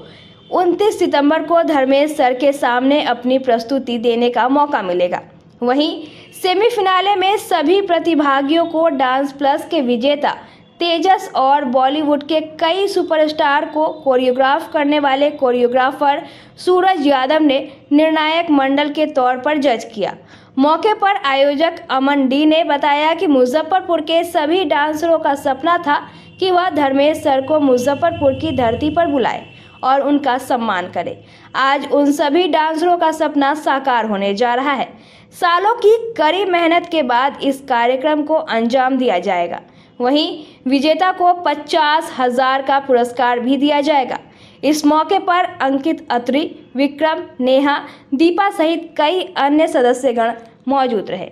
29 सितंबर को धर्मेश सर के सामने अपनी प्रस्तुति देने का मौका मिलेगा। वहीं सेमीफिनाले में सभी प्रतिभागियों को डांस प्लस के विजेता तेजस और बॉलीवुड के कई सुपरस्टार को कोरियोग्राफ करने वाले कोरियोग्राफर सूरज यादव ने निर्णायक मंडल के तौर पर जज किया। मौके पर आयोजक अमन डी ने बताया कि मुजफ्फरपुर के सभी डांसरों का सपना था कि वह धर्मेश सर को मुजफ्फरपुर की धरती पर बुलाए और उनका सम्मान करें। आज उन सभी डांसरों का सपना साकार होने जा रहा है। सालों की कड़ी मेहनत के बाद इस कार्यक्रम को अंजाम दिया जाएगा। वहीं विजेता को 50,000 का पुरस्कार भी दिया जाएगा। इस मौके पर अंकित अत्री, विक्रम, नेहा, दीपा सहित कई अन्य सदस्यगण मौजूद रहे।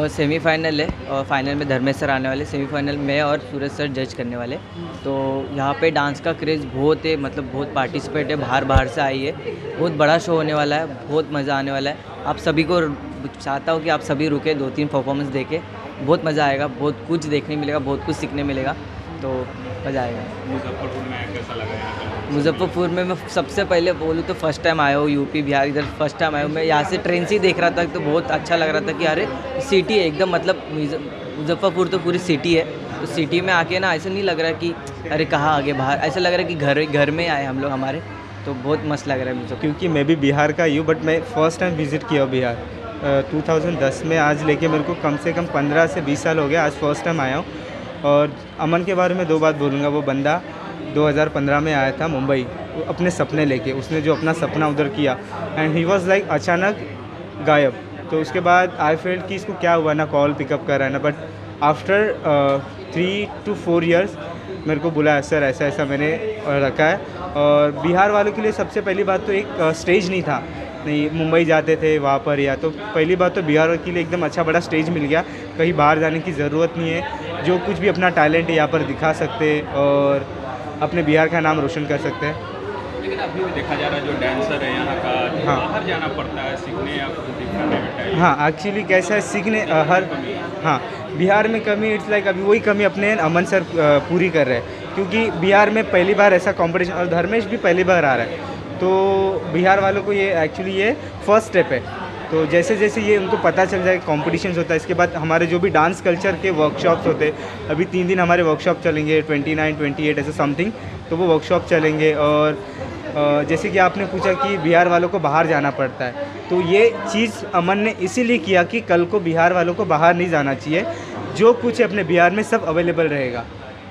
सेमीफाइनल है और फाइनल में धर्मेश सर आने वाले। सेमीफाइनल में और सूरज सर जज करने वाले। तो यहाँ पे डांस का क्रेज़ बहुत है, मतलब बहुत पार्टिसिपेट है, बाहर से आई है। बहुत बड़ा शो होने वाला है, बहुत मज़ा आने वाला है। आप सभी को चाहता हूँ कि आप सभी रुके, 2-3 परफॉर्मेंस देखें, बहुत मज़ा आएगा, बहुत कुछ देखने मिलेगा, बहुत कुछ सीखने मिलेगा, तो मज़ा आएगा।
मुजफ्फरपुर में कैसा लगा?
मुजफ्फरपुर में मैं सबसे पहले बोलूँ तो फर्स्ट टाइम आया हूँ, यूपी बिहार इधर फर्स्ट टाइम आया हूँ। मैं यहाँ से ट्रेन से ही देख रहा था तो बहुत अच्छा लग रहा था कि अरे सिटी है एकदम, मतलब मुजफ्फरपुर तो पूरी सिटी है। तो सिटी में आके ना ऐसा नहीं लग रहा कि अरे कहाँ आगे बाहर, ऐसा लग रहा है कि घर में आए हम लोग हमारे, तो बहुत मस्त लग रहा है मुझे।
क्योंकि मैं भी बिहार का ही हूँ, बट मैं फ़र्स्ट टाइम विज़िट किया हूँ बिहार 2010 में। आज लेके मेरे को कम से कम 15 से 20 साल हो गया, आज फर्स्ट टाइम आया हूँ। और अमन के बारे में 2 बात बोलूँगा। वो बंदा 2015 में आया था मुंबई अपने सपने लेके, उसने जो अपना सपना उधर किया एंड ही वाज लाइक अचानक गायब। तो उसके बाद आई फेल्ट कि इसको क्या हुआ, ना कॉल पिकअप कर रहा है ना, बट आफ्टर 3 to 4 years मेरे को बुलाया, सर ऐसा ऐसा मैंने रखा है। और बिहार वालों के लिए सबसे पहली बात तो एक स्टेज नहीं था, नहीं मुंबई जाते थे वहाँ पर, या तो पहली बात तो बिहार के लिए एकदम अच्छा बड़ा स्टेज मिल गया, कहीं बाहर जाने की ज़रूरत नहीं है। जो कुछ भी अपना टैलेंट है यहाँ पर दिखा सकते हैं और अपने बिहार का नाम रोशन कर सकते हैं।
लेकिन अभी भी देखा जा रहा है जो डांसर है यहाँ का,
हाँ,
बाहर जाना पड़ता है सीखने या दिखाने में।
हाँ, एक्चुअली कैसा है सीखने हाँ बिहार में कमी, इट्स लाइक अभी वही कमी अपने अमन सर पूरी कर रहे हैं, क्योंकि बिहार में पहली बार ऐसा कंपटीशन, और धर्मेश भी पहली बार आ रहा है। तो बिहार वालों को ये एक्चुअली ये फर्स्ट स्टेप है। तो जैसे जैसे ये उनको पता चल जाए कॉम्पिटिशन्स होता है, इसके बाद हमारे जो भी डांस कल्चर के वर्कशॉप्स होते हैं, अभी 3 दिन हमारे वर्कशॉप चलेंगे, 29, 28 ऐसे समथिंग, तो वो वर्कशॉप चलेंगे। और जैसे कि आपने पूछा कि बिहार वालों को बाहर जाना पड़ता है, तो ये चीज़ अमन ने इसीलिए किया कि कल को बिहार वालों को बाहर नहीं जाना चाहिए, जो कुछ अपने बिहार में सब अवेलेबल रहेगा।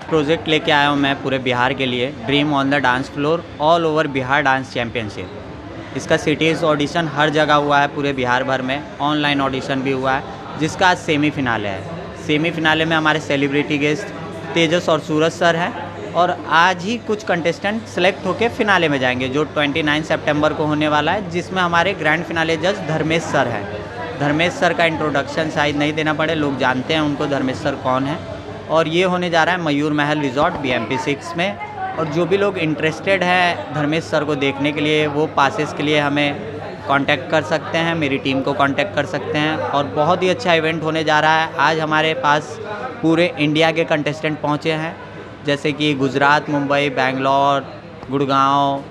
प्रोजेक्ट लेके आया हूँ मैं पूरे बिहार के लिए, dream on the dance floor all over Bihar dance championship. इसका सिटीज़ ऑडिशन हर जगह हुआ है पूरे बिहार भर में, ऑनलाइन ऑडिशन भी हुआ है, जिसका आज सेमीफिनाले है। सेमीफिनाले में हमारे सेलिब्रिटी गेस्ट तेजस और सूरज सर हैं, और आज ही कुछ कंटेस्टेंट सेलेक्ट होकर फिनाले में जाएंगे, जो 29 सितंबर को होने वाला है, जिसमें हमारे ग्रैंड फिनाले जज धर्मेश सर हैं। धर्मेश सर का इंट्रोडक्शन शायद नहीं देना पड़े, लोग जानते हैं उनको धर्मेश सर कौन है। और ये होने जा रहा है मयूर महल रिजॉर्ट BMP 6 में। और जो भी लोग इंटरेस्टेड है धर्मेश सर को देखने के लिए, वो पासेस के लिए हमें कांटेक्ट कर सकते हैं, मेरी टीम को कांटेक्ट कर सकते हैं। और बहुत ही अच्छा इवेंट होने जा रहा है। आज हमारे पास पूरे इंडिया के कंटेस्टेंट पहुँचे हैं, जैसे कि गुजरात, मुंबई, बेंगलोर, गुड़गांव,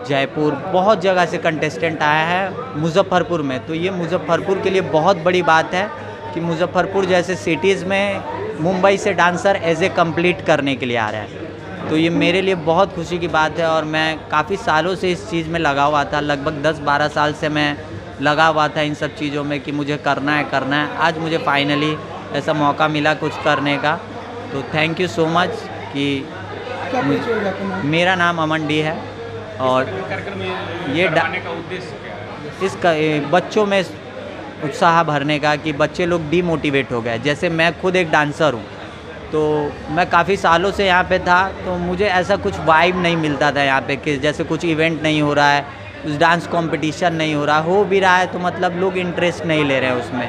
जयपुर, बहुत जगह से कंटेस्टेंट आया है मुजफ्फरपुर में। तो ये मुजफ्फरपुर के लिए बहुत बड़ी बात है कि मुजफ्फरपुर जैसे सिटीज़ में मुंबई से डांसर एज ए कंप्लीट करने के लिए आ रहे हैं। तो ये मेरे लिए बहुत खुशी की बात है और मैं काफ़ी सालों से इस चीज़ में लगा हुआ था, लगभग 10-12 साल से मैं लगा हुआ था इन सब चीज़ों में कि मुझे करना है। आज मुझे फाइनली ऐसा मौका मिला कुछ करने का, तो थैंक यू सो मच कि मेरा नाम अमन डी है और ये
का उद्देश्य क्या है?
इसका बच्चों में उत्साह भरने का कि बच्चे लोग डीमोटिवेट हो गए। जैसे मैं खुद एक डांसर हूँ, तो मैं काफ़ी सालों से यहाँ पे था, तो मुझे ऐसा कुछ वाइब नहीं मिलता था यहाँ पे कि जैसे कुछ इवेंट नहीं हो रहा है, कुछ डांस कंपटीशन नहीं हो भी रहा है तो मतलब लोग इंटरेस्ट नहीं ले रहे हैं उसमें।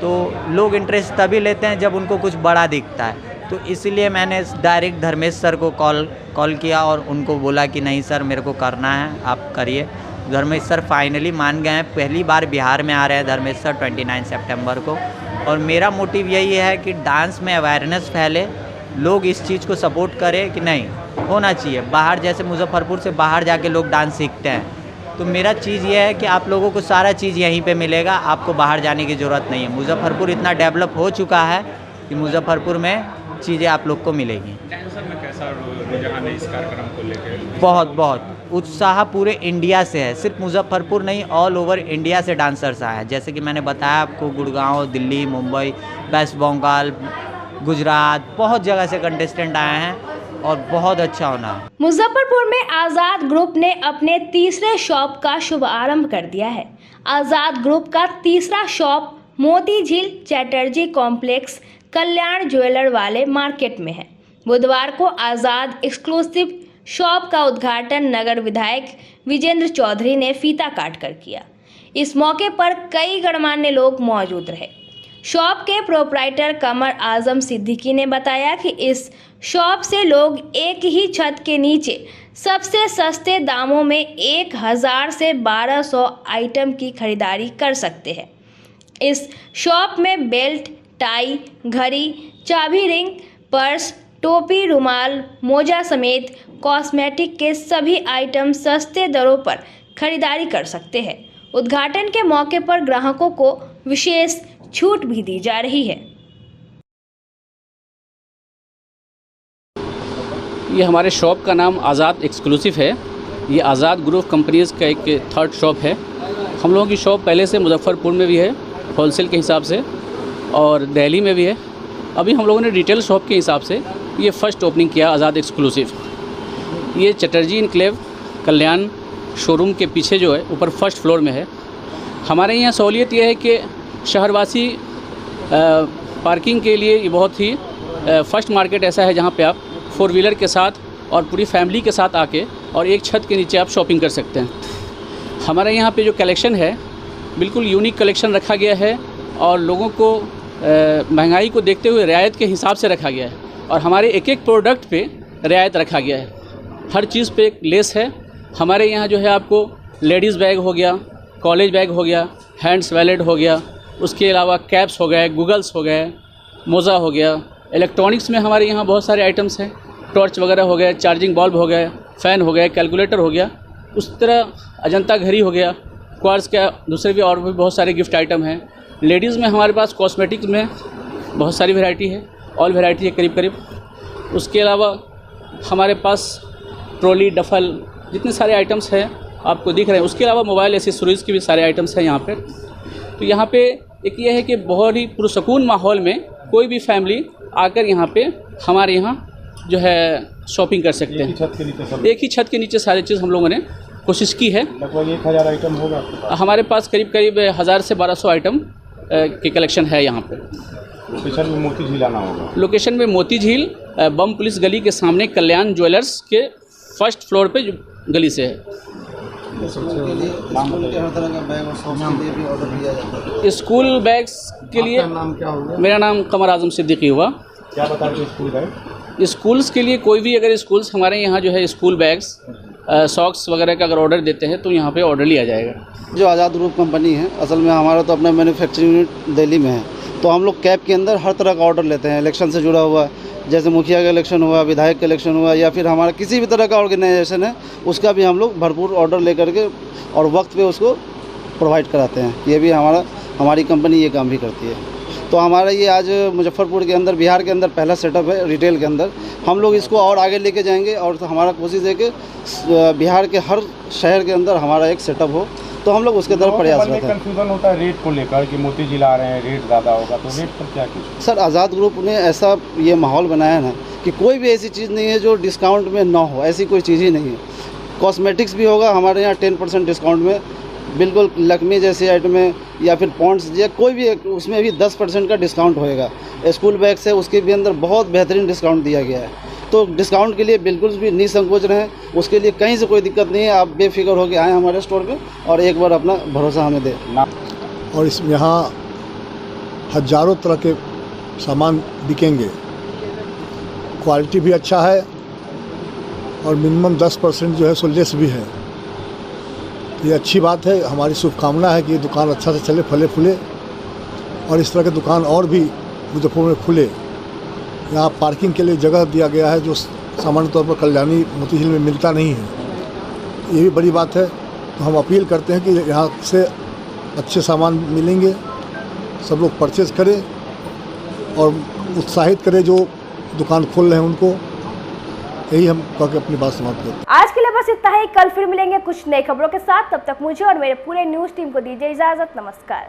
तो लोग इंटरेस्ट तभी लेते हैं जब उनको कुछ बड़ा दिखता है। तो इसलिए मैंने डायरेक्ट धर्मेश सर को कॉल किया और उनको बोला कि नहीं सर मेरे को करना है, आप करिए। धर्मेश सर फाइनली मान गए हैं। पहली बार बिहार में आ रहे हैं धर्मेश सर 29 सितंबर को। और मेरा मोटिव यही है कि डांस में अवेयरनेस फैले, लोग इस चीज़ को सपोर्ट करें कि नहीं होना चाहिए। बाहर जैसे मुजफ्फरपुर से बाहर जाके लोग डांस सीखते हैं, तो मेरा चीज़ ये है कि आप लोगों को सारा चीज़ यहीं पे मिलेगा, आपको बाहर जाने की ज़रूरत नहीं है। मुजफ्फरपुर इतना डेवलप हो चुका है कि मुजफ्फरपुर में चीज़ें आप लोग को मिलेगी।
डांसर में कैसा रुझान है इस कार्यक्रम को लेकर?
बहुत उत्साह पूरे इंडिया से है, सिर्फ मुजफ्फरपुर नहीं, ऑल ओवर इंडिया से डांसर्स आए हैं। जैसे कि मैंने बताया आपको, गुड़गांव, दिल्ली, मुंबई, वेस्ट बंगाल, गुजरात, बहुत जगह से कंटेस्टेंट आए हैं और बहुत अच्छा होना है।
मुजफ्फरपुर में आज़ाद ग्रुप ने अपने तीसरे शॉप का शुभारंभ कर दिया है। आज़ाद ग्रुप का तीसरा शॉप मोती झील चैटर्जी कॉम्प्लेक्स कल्याण ज्वेलर वाले मार्केट में है। बुधवार को आज़ाद एक्सक्लूसिव शॉप का उद्घाटन नगर विधायक विजेंद्र चौधरी ने फीता काट कर किया। इस मौके पर कई गणमान्य लोग मौजूद रहे। शॉप के प्रोप्राइटर कमर आजम सिद्दीकी ने बताया कि इस शॉप से लोग एक ही छत के नीचे सबसे सस्ते दामों में 1000 से 1200 आइटम की खरीदारी कर सकते हैं। इस शॉप में बेल्ट, टाई, घड़ी, चाबी रिंग, पर्स, टोपी, रुमाल, मोजा समेत कॉस्मेटिक के सभी आइटम सस्ते दरों पर खरीदारी कर सकते हैं। उद्घाटन के मौके पर ग्राहकों को विशेष छूट भी दी जा रही है।
ये हमारे शॉप का नाम आज़ाद एक्सक्लूसिव है। ये आज़ाद ग्रुप कंपनीज़ का एक थर्ड शॉप है। हम लोगों की शॉप पहले से मुजफ्फरपुर में भी है होलसेल के हिसाब से, और दिल्ली में भी है। अभी हम लोगों ने रिटेल शॉप के हिसाब से ये फर्स्ट ओपनिंग किया आज़ाद एक्सक्लूसिव। ये चटर्जी इनक्लेव कल्याण शोरूम के पीछे जो है ऊपर फर्स्ट फ्लोर में है। हमारे यहाँ सहूलियत ये है कि शहरवासी पार्किंग के लिए ये बहुत ही फर्स्ट मार्केट ऐसा है जहाँ पे आप 4 व्हीलर के साथ और पूरी फैमिली के साथ आके और एक छत के नीचे आप शॉपिंग कर सकते हैं। हमारे यहाँ पे जो कलेक्शन है बिल्कुल यूनिक कलेक्शन रखा गया है और लोगों को महंगाई को देखते हुए रियायत के हिसाब से रखा गया है, और हमारे एक एक प्रोडक्ट पे रियायत रखा गया है। हर चीज़ पे एक लेस है। हमारे यहाँ जो है आपको लेडीज़ बैग हो गया, कॉलेज बैग हो गया, हैंड्स वैलेट हो गया, उसके अलावा कैप्स हो गए, गूगल्स हो गए, मोज़ा हो गया। इलेक्ट्रॉनिक्स में हमारे यहाँ बहुत सारे आइटम्स हैं, टॉर्च वगैरह हो गए, चार्जिंग बल्ब हो गए, फ़ैन हो गए, कैलकुलेटर हो गया। उस तरह अजंता घड़ी हो गया, क्वार्ट्ज का दूसरे भी और भी बहुत सारे गिफ्ट आइटम हैं। लेडीज़ में हमारे पास कॉस्मेटिक्स में बहुत सारी वैरायटी है, ऑल वैरायटी है करीब। उसके अलावा हमारे पास ट्रॉली, डफल, जितने सारे आइटम्स हैं आपको दिख रहे हैं। उसके अलावा मोबाइल एसेसरीज़ के भी सारे आइटम्स हैं यहाँ पे। तो यहाँ पे एक ये है कि बहुत ही पुरसकून माहौल में कोई भी फैमिली आकर यहाँ पे हमारे यहाँ जो है शॉपिंग कर सकते हैं। एक ही छत के नीचे सारी चीज़ हम लोगों ने कोशिश की है।
लगभग 1000 आइटम होगा
हमारे पास करीब 1000 से 1200 आइटम की कलेक्शन है यहाँ पे।
लोकेशन में मोती झील आना होगा।
लोकेशन में मोती झील बम पुलिस गली के सामने कल्याण ज्वेलर्स के फर्स्ट फ्लोर पे जो गली से है। स्कूल बैग्स के लिए
नाम क्या होगा?
मेरा नाम कमर आजम सिद्दीकी हुआ।
क्या बता रहे स्कूल बैग?
स्कूल्स के लिए कोई भी अगर स्कूल्स हमारे यहाँ जो है स्कूल बैग्स, सॉक्स वगैरह का अगर ऑर्डर देते हैं तो यहाँ पे ऑर्डर लिया जाएगा।
जो आज़ाद ग्रुप कंपनी है, असल में हमारा तो अपना मैन्युफैक्चरिंग यूनिट दिल्ली में है, तो हम लोग कैब के अंदर हर तरह का ऑर्डर लेते हैं। इलेक्शन से जुड़ा हुआ, जैसे मुखिया का इलेक्शन हुआ, विधायक का इलेक्शन हुआ, या फिर हमारा किसी भी तरह का ऑर्गेनाइजेशन है, उसका भी हम लोग भरपूर ऑर्डर लेकर के और वक्त पे उसको प्रोवाइड कराते हैं। ये भी हमारी कंपनी ये काम भी करती है। तो तो हमारा ये आज मुजफ्फरपुर के अंदर, बिहार के अंदर पहला सेटअप है रिटेल के अंदर। हम लोग इसको और आगे लेके जाएंगे और हमारा कोशिश है कि बिहार के हर शहर के अंदर हमारा एक सेटअप हो, तो हम लोग उसके तरफ प्रयासरत हैं।
कंफ्यूजन होता है रेट को लेकर कि मोती जिला आ रहे हैं, रेट ज़्यादा होगा, तो रेट पर क्या कीजिए?
सर, आज़ाद ग्रुप ने ऐसा ये माहौल बनाया ना कि कोई भी ऐसी चीज़ नहीं है जो डिस्काउंट में ना हो, ऐसी कोई चीज़ ही नहीं है। कॉस्मेटिक्स भी होगा हमारे यहाँ 10% डिस्काउंट में, बिल्कुल लक्ष्मी जैसे आइटम में, या फिर पॉन्ड्स या कोई भी उसमें भी 10% का डिस्काउंट होएगा। स्कूल बैग्स है उसके भी अंदर बहुत बेहतरीन डिस्काउंट दिया गया है, तो डिस्काउंट के लिए बिल्कुल भी निसंकोच रहें, उसके लिए कहीं से कोई दिक्कत नहीं है। आप बेफिक्र होकर आएँ हमारे स्टोर पे और एक बार अपना भरोसा हमें दें।
और इसमें यहाँ हजारों तरह के सामान बिकेंगे, क्वालिटी भी अच्छा है और मिनिमम 10% जो है सो लेस भी है। ये अच्छी बात है, हमारी शुभकामना है कि ये दुकान अच्छा से चले, फले फूले और इस तरह के दुकान और भी मुजफ्फरपुर में खुले। यहाँ पार्किंग के लिए जगह दिया गया है जो सामान्य तौर पर कल्याणी मोती झील में मिलता नहीं है, ये भी बड़ी बात है। तो हम अपील करते हैं कि यहाँ से अच्छे सामान मिलेंगे, सब लोग परचेज़ करें और उत्साहित करें जो दुकान खोल रहे हैं उनको। यही हम कह के अपनी बात समाप्त करते हैं।
आज के लिए बस इतना ही, कल फिर मिलेंगे कुछ नई खबरों के साथ। तब तक मुझे और मेरे पूरे न्यूज़ टीम को दीजिए इजाज़त। नमस्कार।